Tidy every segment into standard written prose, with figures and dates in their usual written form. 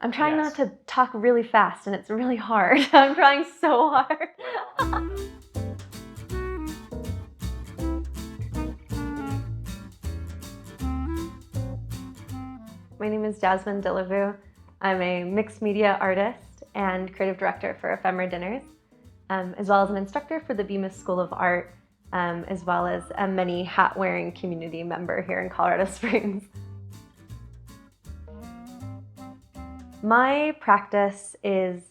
I'm trying Yes. not to talk really fast, and it's really hard. I'm trying so hard. My name is Jasmine Dillavou. I'm a mixed media artist and creative director for Ephemera Dinners, as well as an instructor for the Bemis School of Art, as well as a many hat-wearing community member here in Colorado Springs. My practice is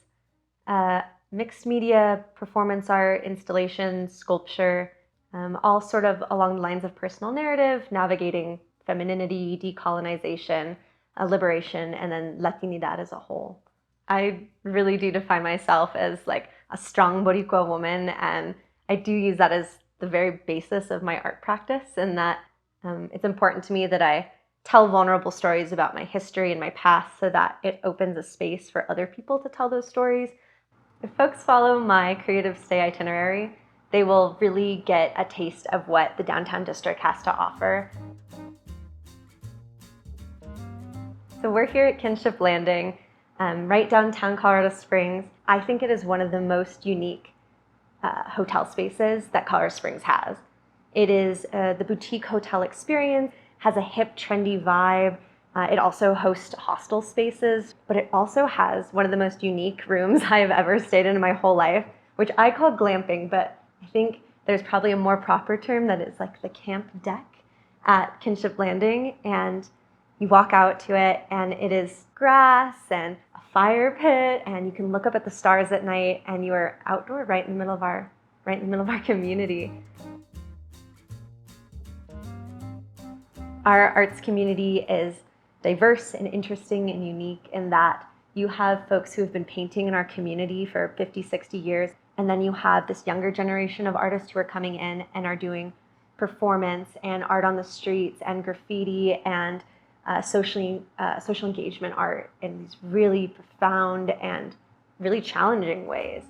mixed media, performance art, installation, sculpture, all sort of along the lines of personal narrative, navigating femininity, decolonization, liberation, and then Latinidad as a whole. I really do define myself as like a strong Boricua woman, and I do use that as the very basis of my art practice, and that it's important to me that I tell vulnerable stories about my history and my past so that it opens a space for other people to tell those stories. If folks follow my Creative Stay itinerary, they will really get a taste of what the downtown district has to offer. So we're here at Kinship Landing, right downtown Colorado Springs. I think it is one of the most unique hotel spaces that Colorado Springs has. It is the boutique hotel experience, has a hip, trendy vibe. It also hosts hostel spaces, but it also has one of the most unique rooms I have ever stayed in my whole life, which I call glamping, but I think there's probably a more proper term that is like the camp deck at Kinship Landing. And you walk out to it and it is grass and a fire pit, and you can look up at the stars at night, and you are outdoor right in the middle of our community. Our arts community is diverse and interesting and unique in that you have folks who have been painting in our community for 50, 60 years, and then you have this younger generation of artists who are coming in and are doing performance and art on the streets and graffiti and social engagement art in these really profound and really challenging ways.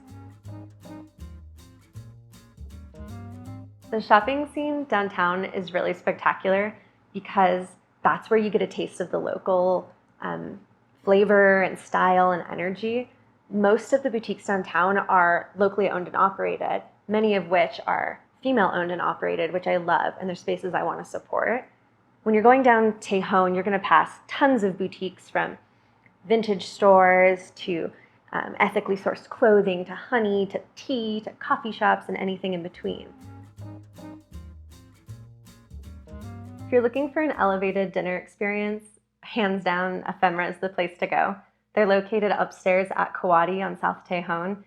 The shopping scene downtown is really spectacular because that's where you get a taste of the local flavor and style and energy. Most of the boutiques downtown are locally owned and operated, many of which are female owned and operated, which I love, and they're spaces I want to support. When you're going down Tejon, you're going to pass tons of boutiques, from vintage stores to ethically sourced clothing to honey to tea to coffee shops and anything in between. If you're looking for an elevated dinner experience, hands down, Ephemera is the place to go. They're located upstairs at Kawadi on South Tejon.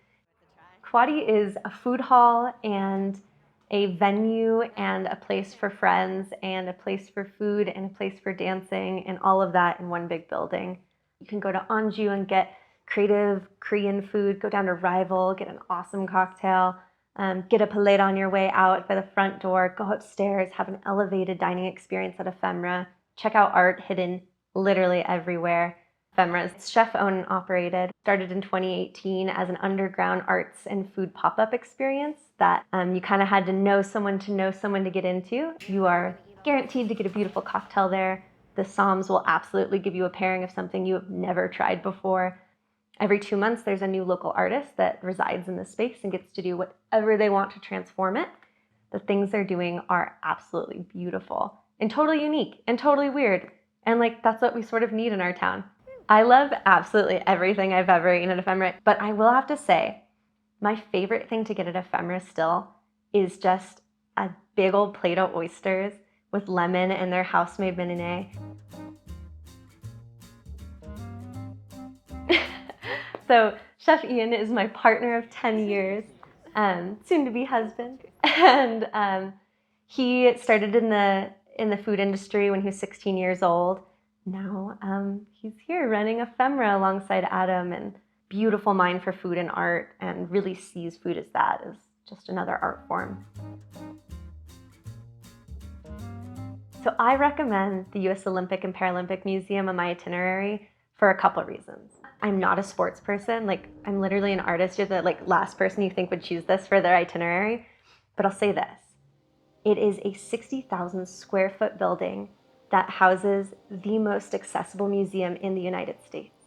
Kawadi is a food hall and a venue and a place for friends and a place for food and a place for dancing, and all of that in one big building. You can go to Anju and get creative Korean food, go down to Rival, get an awesome cocktail, get a paleta on your way out by the front door, go upstairs, have an elevated dining experience at Ephemera, check out art hidden literally everywhere. Ephemera is chef-owned and operated, started in 2018 as an underground arts and food pop-up experience that you kind of had to know someone to get into. You are guaranteed to get a beautiful cocktail there. The Psalms will absolutely give you a pairing of something you have never tried before. Every 2 months, there's a new local artist that resides in the space and gets to do whatever they want to transform it. The things they're doing are absolutely beautiful and totally unique and totally weird. And that's what we sort of need in our town. I love absolutely everything I've ever eaten at Ephemera, but I will have to say, my favorite thing to get at Ephemera still is just a big old plate of oysters with lemon and their house-made minenet. So Chef Ian is my partner of 10 years, soon-to-be husband, and he started in the food industry when he was 16 years old. Now he's here running Ephemera alongside Adam, and beautiful mind for food and art, and really sees food as just another art form. So I recommend the U.S. Olympic and Paralympic Museum on my itinerary for a couple reasons. I'm not a sports person. I'm literally an artist. You're the last person you think would choose this for their itinerary. But I'll say this. It is a 60,000 square foot building that houses the most accessible museum in the United States.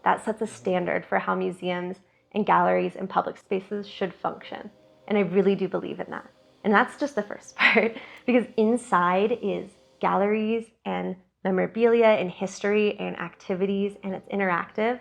that sets a standard for how museums and galleries and public spaces should function. And I really do believe in that. And that's just the first part, because inside is galleries and memorabilia and history and activities, and it's interactive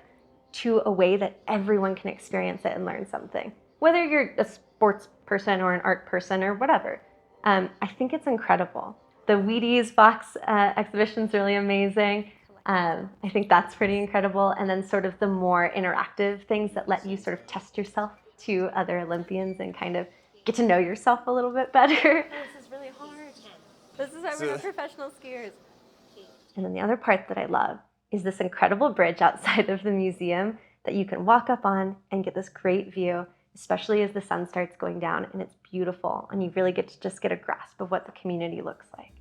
to a way that everyone can experience it and learn something. Whether you're a sports person or an art person or whatever. I think it's incredible. The Wheaties box exhibition is really amazing. I think that's pretty incredible. And then sort of the more interactive things that let you sort of test yourself to other Olympians and kind of get to know yourself a little bit better. This is really hard. This is why we're not professional skiers. And then the other part that I love is this incredible bridge outside of the museum that you can walk up on and get this great view, especially as the sun starts going down, and it's beautiful, and you really get to just get a grasp of what the community looks like.